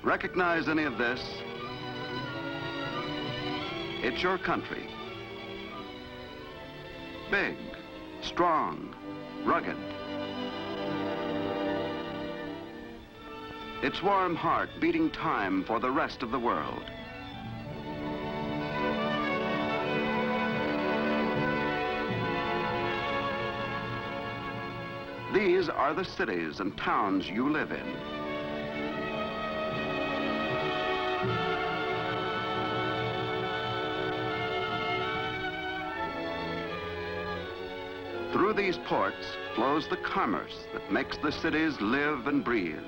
Recognize any of this? It's your country. Big, strong, rugged. Its warm heart beating time for the rest of the world. These are the cities and towns you live in. Through these ports flows the commerce that makes the cities live and breathe.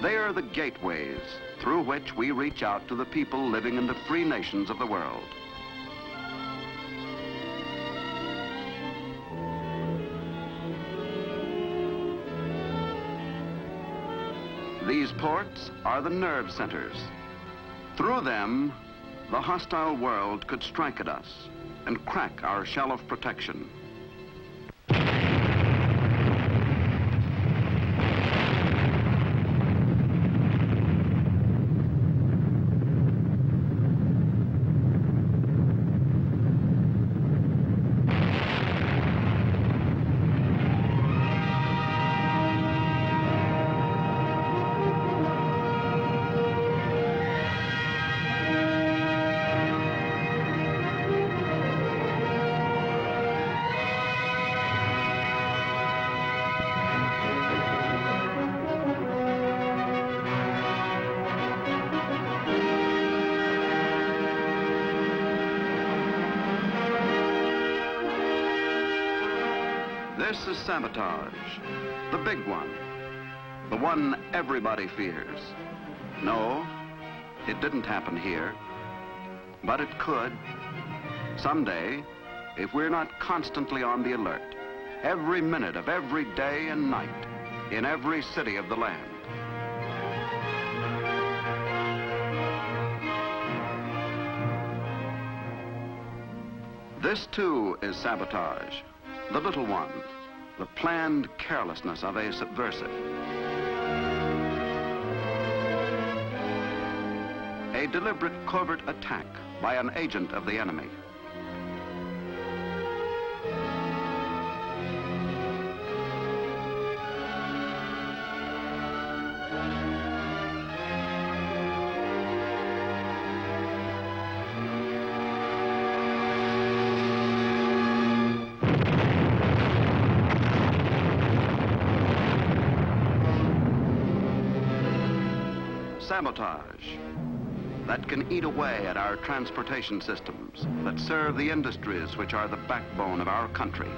They are the gateways through which we reach out to the people living in the free nations of the world. These ports are the nerve centers. Through them, the hostile world could strike at us and crack our shell of protection. This is sabotage, the big one, the one everybody fears. No, it didn't happen here, but it could. Someday, if we're not constantly on the alert, every minute of every day and night, in every city of the land. This too is sabotage, the little one, the planned carelessness of a subversive. A deliberate covert attack by an agent of the enemy. Sabotage that can eat away at our transportation systems, that serve the industries which are the backbone of our country.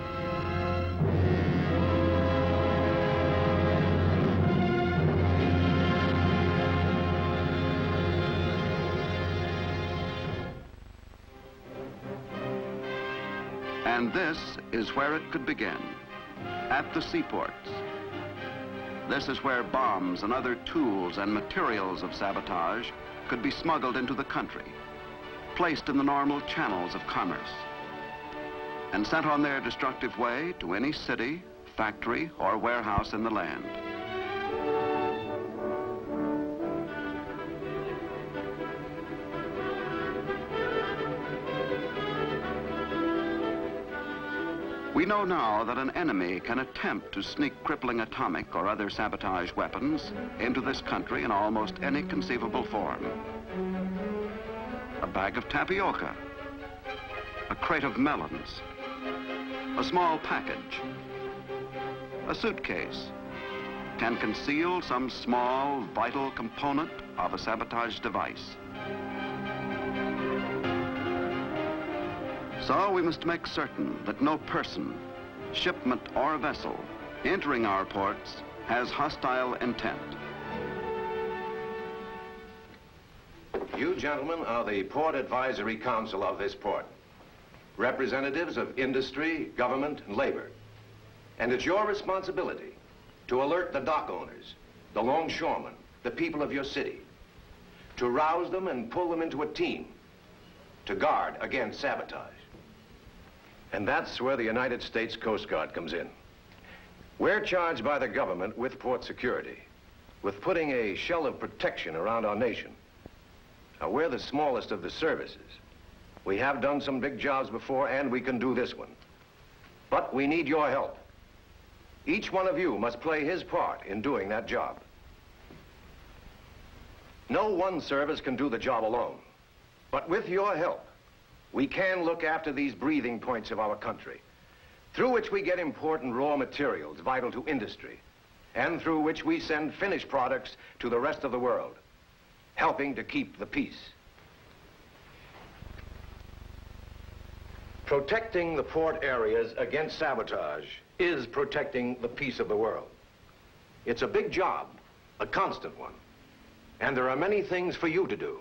And this is where it could begin, at the seaports. This is where bombs and other tools and materials of sabotage could be smuggled into the country, placed in the normal channels of commerce, and sent on their destructive way to any city, factory, or warehouse in the land. We know now that an enemy can attempt to sneak crippling atomic or other sabotage weapons into this country in almost any conceivable form. A bag of tapioca, a crate of melons, a small package, a suitcase can conceal some small, vital component of a sabotage device. So we must make certain that no person, shipment, or vessel entering our ports has hostile intent. You gentlemen are the Port Advisory Council of this port, representatives of industry, government, and labor. And it's your responsibility to alert the dock owners, the longshoremen, the people of your city, to rouse them and pull them into a team to guard against sabotage. And that's where the United States Coast Guard comes in. We're charged by the government with port security, with putting a shell of protection around our nation. Now, we're the smallest of the services. We have done some big jobs before, and we can do this one. But we need your help. Each one of you must play his part in doing that job. No one service can do the job alone. But with your help, we can look after these breathing points of our country, through which we get important raw materials vital to industry, and through which we send finished products to the rest of the world, helping to keep the peace. Protecting the port areas against sabotage is protecting the peace of the world. It's a big job, a constant one, and there are many things for you to do.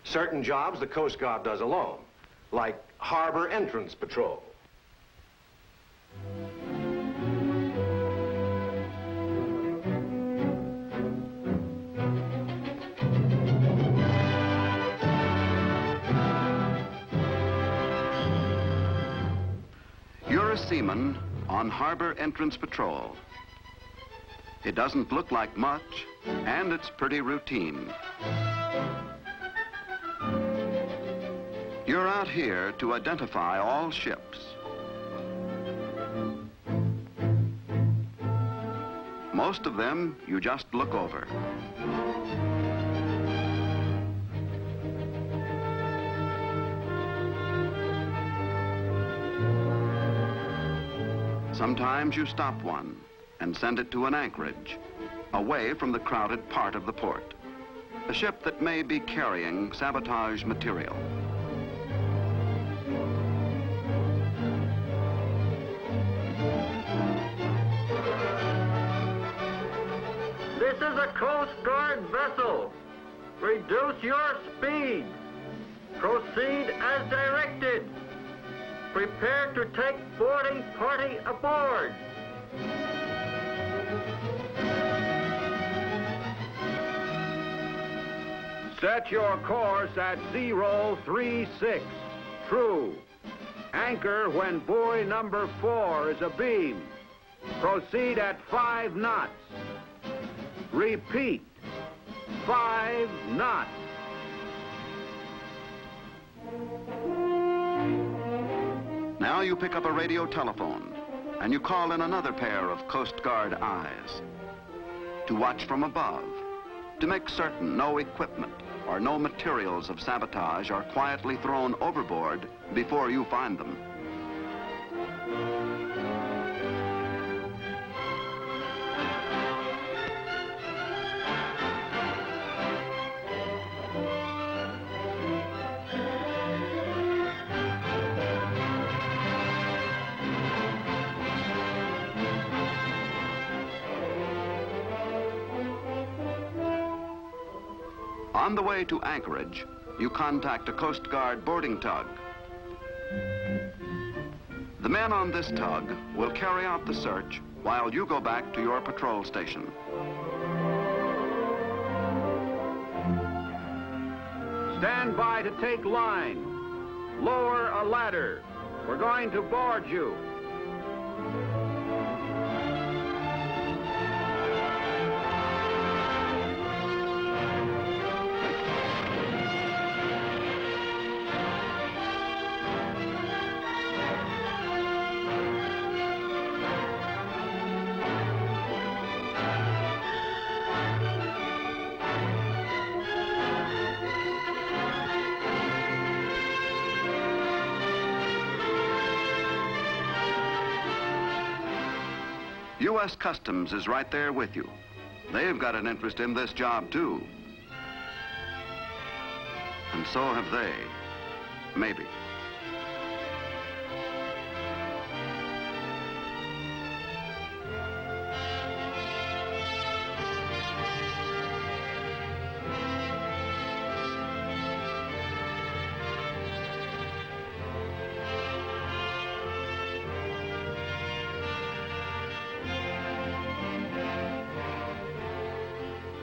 Certain jobs the Coast Guard does alone, like harbor entrance patrol. You're a seaman on harbor entrance patrol. It doesn't look like much, and it's pretty routine. You're out here to identify all ships. Most of them you just look over. Sometimes you stop one and send it to an anchorage, away from the crowded part of the port, a ship that may be carrying sabotage material. This is a Coast Guard vessel. Reduce your speed. Proceed as directed. Prepare to take boarding party aboard. Set your course at 036. True. Anchor when buoy number 4 is abeam. Proceed at 5 knots. Repeat, 5 knots. Now you pick up a radio telephone and you call in another pair of Coast Guard eyes to watch from above, to make certain no equipment or no materials of sabotage are quietly thrown overboard before you find them. On the way to anchorage, you contact a Coast Guard boarding tug. The men on this tug will carry out the search while you go back to your patrol station. Stand by to take line. Lower a ladder. We're going to board you. U.S. Customs is right there with you. They've got an interest in this job, too. And so have they. Maybe.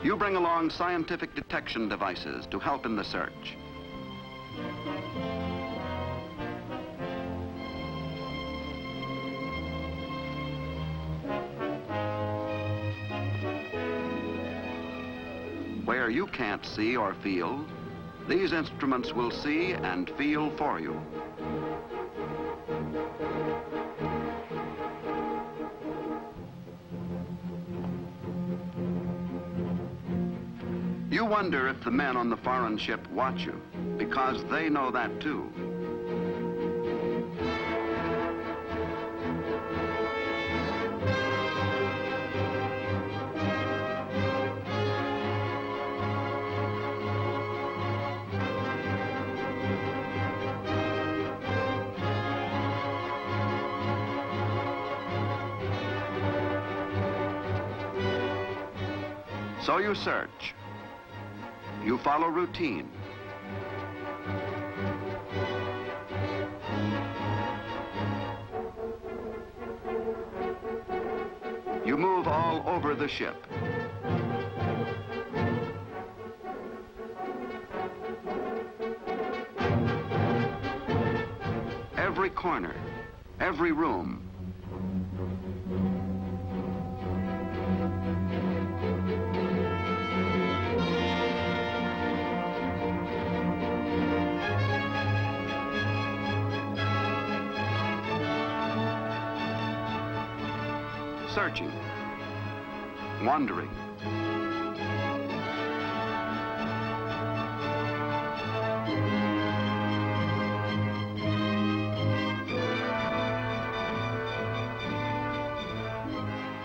You bring along scientific detection devices to help in the search. Where you can't see or feel, these instruments will see and feel for you. You wonder if the men on the foreign ship watch you, because they know that too. So you search. You follow routine. You move all over the ship. Every corner, every room. Searching, wandering.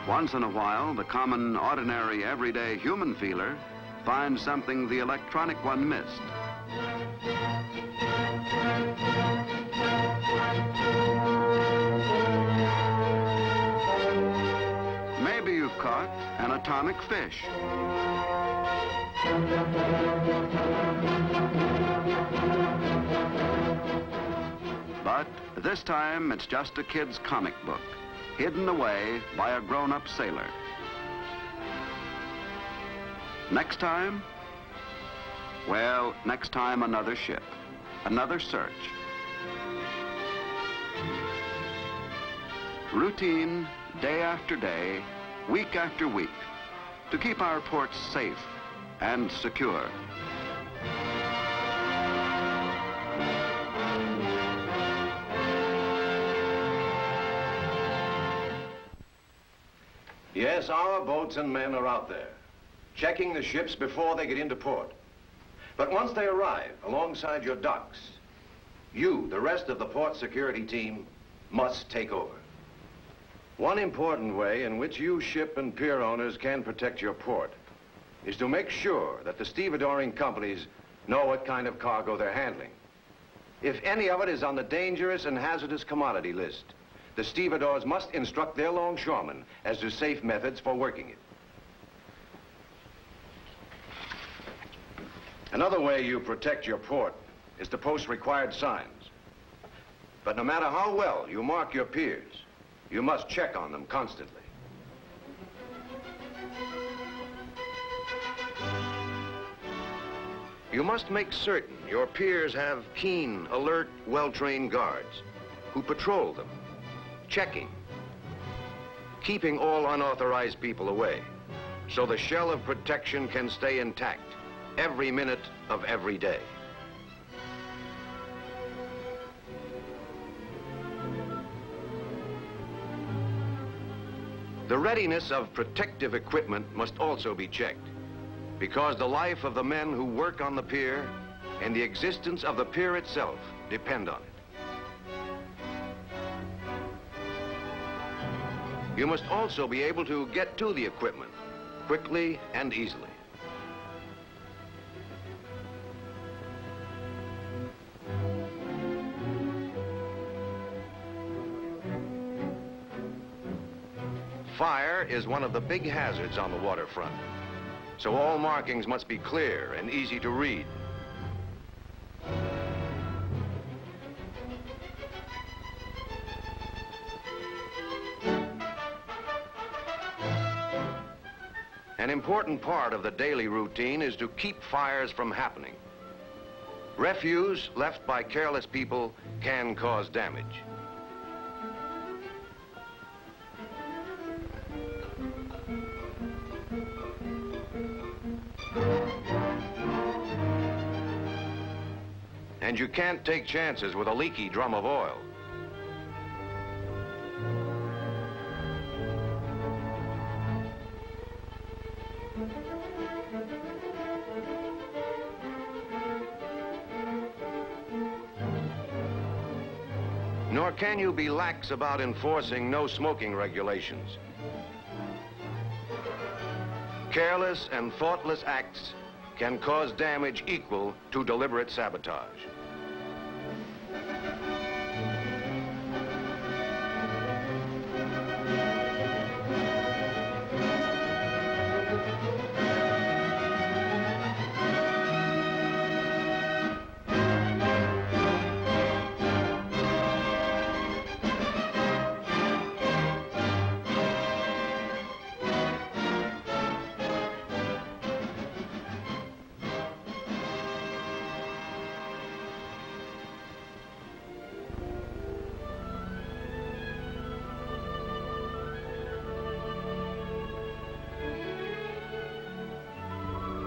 Once in a while, the common, ordinary, everyday human feeler finds something the electronic one missed. Maybe you've caught an atomic fish. But this time, it's just a kid's comic book, hidden away by a grown-up sailor. Next time? Well, next time another ship, another search. Routine, day after day, week after week, to keep our ports safe and secure. Yes, our boats and men are out there, checking the ships before they get into port. But once they arrive alongside your docks, you, the rest of the port security team, must take over. One important way in which you ship and pier owners can protect your port is to make sure that the stevedoring companies know what kind of cargo they're handling. If any of it is on the dangerous and hazardous commodity list, the stevedores must instruct their longshoremen as to safe methods for working it. Another way you protect your port is to post required signs. But no matter how well you mark your piers, you must check on them constantly. You must make certain your piers have keen, alert, well-trained guards who patrol them, checking, keeping all unauthorized people away, so the shell of protection can stay intact every minute of every day. The readiness of protective equipment must also be checked, because the life of the men who work on the pier and the existence of the pier itself depend on it. You must also be able to get to the equipment quickly and easily. Fire is one of the big hazards on the waterfront, so all markings must be clear and easy to read. An important part of the daily routine is to keep fires from happening. Refuse left by careless people can cause damage. And you can't take chances with a leaky drum of oil. Nor can you be lax about enforcing no smoking regulations. Careless and thoughtless acts can cause damage equal to deliberate sabotage.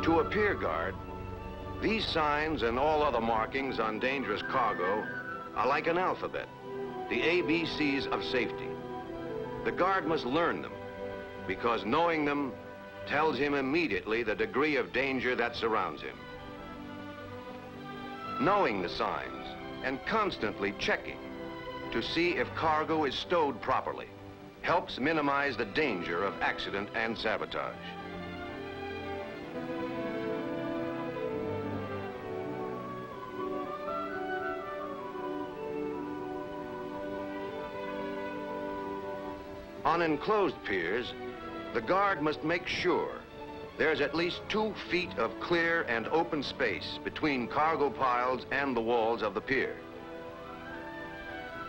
To a pier guard, these signs and all other markings on dangerous cargo are like an alphabet, the ABCs of safety. The guard must learn them, because knowing them tells him immediately the degree of danger that surrounds him. Knowing the signs and constantly checking to see if cargo is stowed properly helps minimize the danger of accident and sabotage. On enclosed piers, the guard must make sure there's at least 2 feet of clear and open space between cargo piles and the walls of the pier.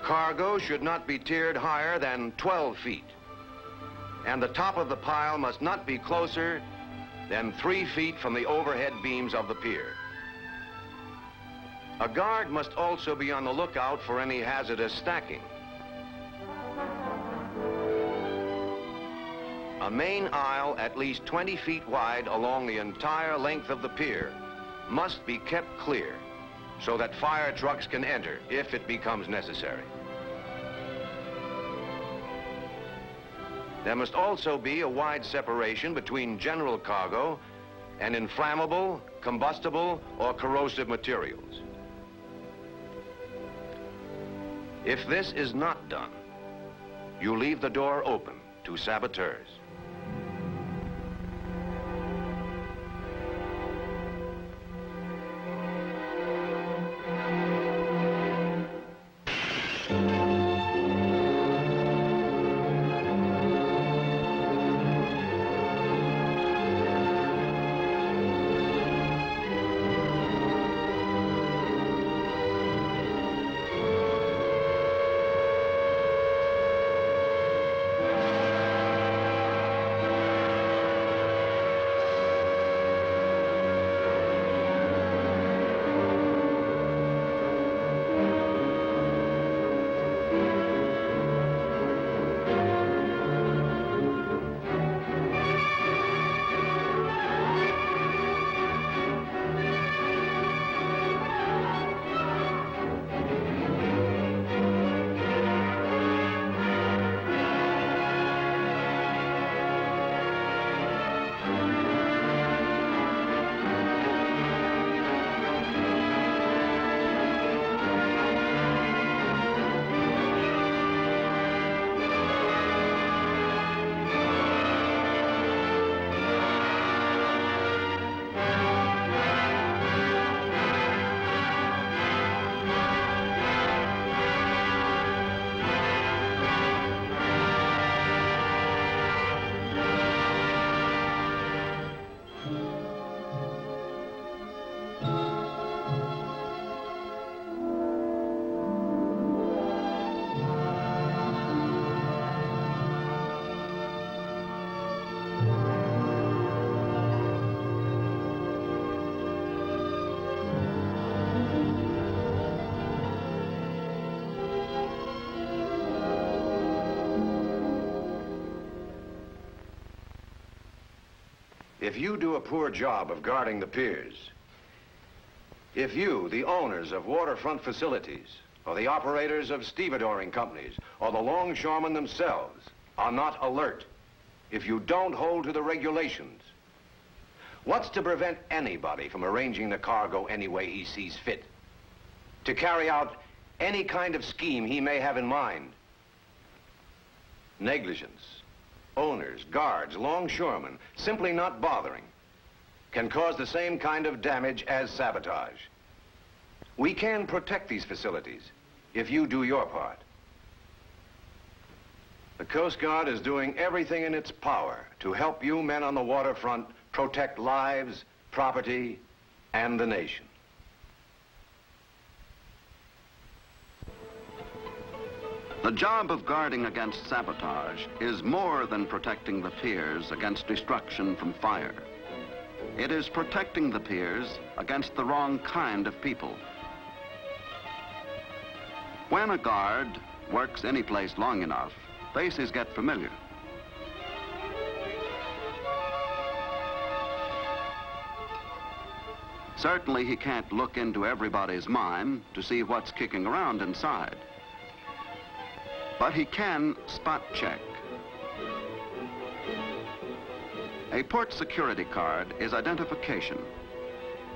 Cargo should not be tiered higher than 12 feet, and the top of the pile must not be closer than 3 feet from the overhead beams of the pier. A guard must also be on the lookout for any hazardous stacking. A main aisle at least 20 feet wide along the entire length of the pier must be kept clear so that fire trucks can enter if it becomes necessary. There must also be a wide separation between general cargo and inflammable, combustible, or corrosive materials. If this is not done, you leave the door open to saboteurs. If you do a poor job of guarding the piers, If you, the owners of waterfront facilities, or the operators of stevedoring companies, or the longshoremen themselves, are not alert, if you don't hold to the regulations, what's to prevent anybody from arranging the cargo any way he sees fit? To carry out any kind of scheme he may have in mind? Negligence, owners, guards, longshoremen, simply not bothering, can cause the same kind of damage as sabotage. We can protect these facilities if you do your part. The Coast Guard is doing everything in its power to help you men on the waterfront protect lives, property, and the nation. The job of guarding against sabotage is more than protecting the piers against destruction from fire. It is protecting the piers against the wrong kind of people. When a guard works any place long enough, faces get familiar. Certainly he can't look into everybody's mind to see what's kicking around inside. But he can spot check. A port security card is identification.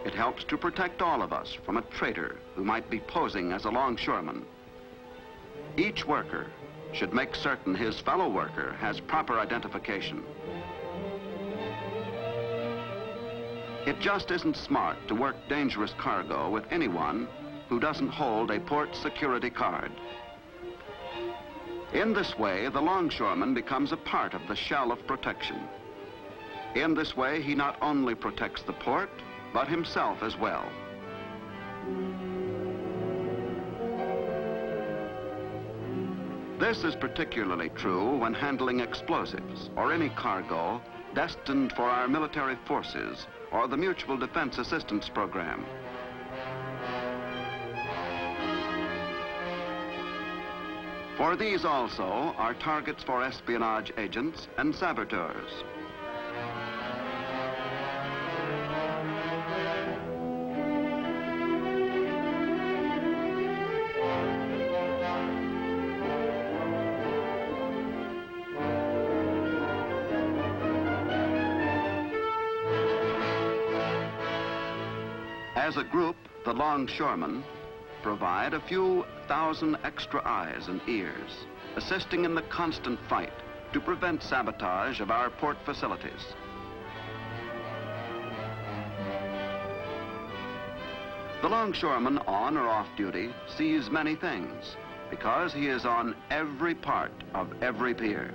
It helps to protect all of us from a traitor who might be posing as a longshoreman. Each worker should make certain his fellow worker has proper identification. It just isn't smart to work dangerous cargo with anyone who doesn't hold a port security card. In this way, the longshoreman becomes a part of the shell of protection. In this way, he not only protects the port, but himself as well. This is particularly true when handling explosives or any cargo destined for our military forces or the Mutual Defense Assistance Program. For these also are targets for espionage agents and saboteurs. As a group, the longshoremen provide a few thousand extra eyes and ears, assisting in the constant fight to prevent sabotage of our port facilities. The longshoreman on or off duty sees many things because he is on every part of every pier.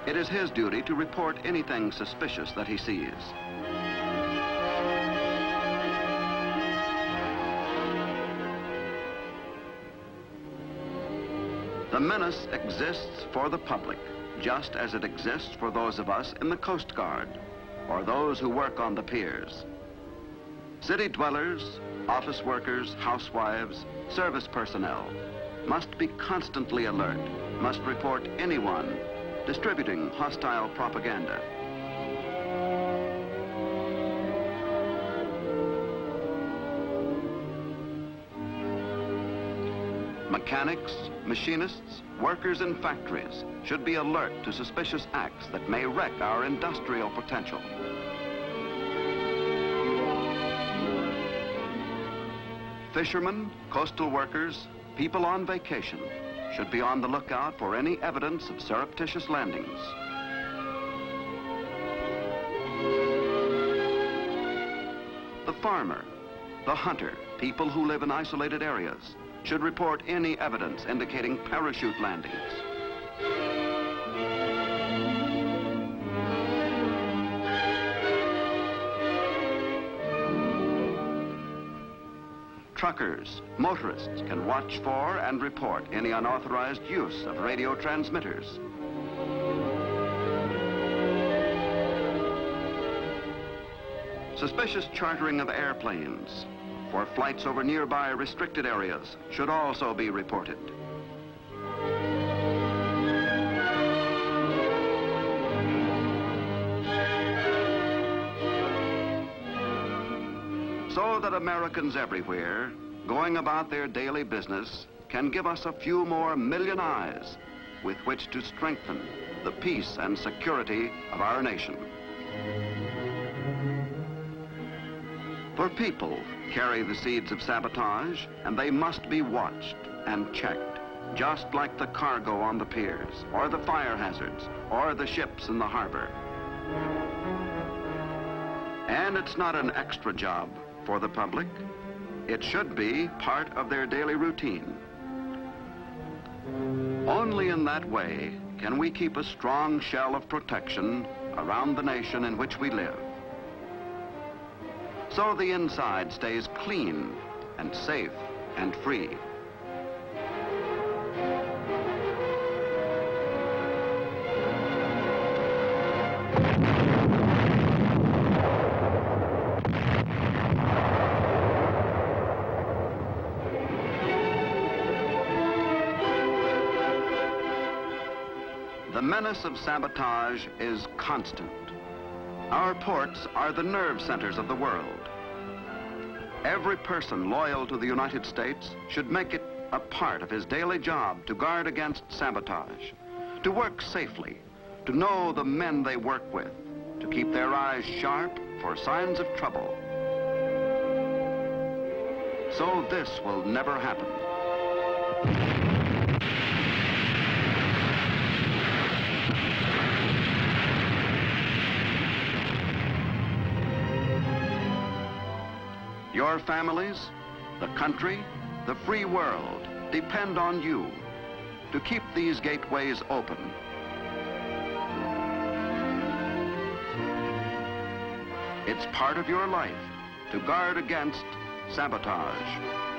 It is his duty to report anything suspicious that he sees. The menace exists for the public, just as it exists for those of us in the Coast Guard, or those who work on the piers. City dwellers, office workers, housewives, service personnel must be constantly alert, must report anyone distributing hostile propaganda. Mechanics, machinists, workers in factories should be alert to suspicious acts that may wreck our industrial potential. Fishermen, coastal workers, people on vacation should be on the lookout for any evidence of surreptitious landings. The farmer, the hunter, people who live in isolated areas should report any evidence indicating parachute landings. Truckers, motorists can watch for and report any unauthorized use of radio transmitters. Suspicious chartering of airplanes for flights over nearby restricted areas should also be reported. so that Americans everywhere, going about their daily business, can give us a few more million eyes with which to strengthen the peace and security of our nation. For people carry the seeds of sabotage, and they must be watched and checked, just like the cargo on the piers, or the fire hazards, or the ships in the harbor. And it's not an extra job for the public. It should be part of their daily routine. Only in that way can we keep a strong shell of protection around the nation in which we live, so the inside stays clean and safe and free. The menace of sabotage is constant. Our ports are the nerve centers of the world. Every person loyal to the United States should make it a part of his daily job to guard against sabotage, to work safely, to know the men they work with, to keep their eyes sharp for signs of trouble. So this will never happen. Your families, the country, the free world depend on you to keep these gateways open. It's part of your life to guard against sabotage.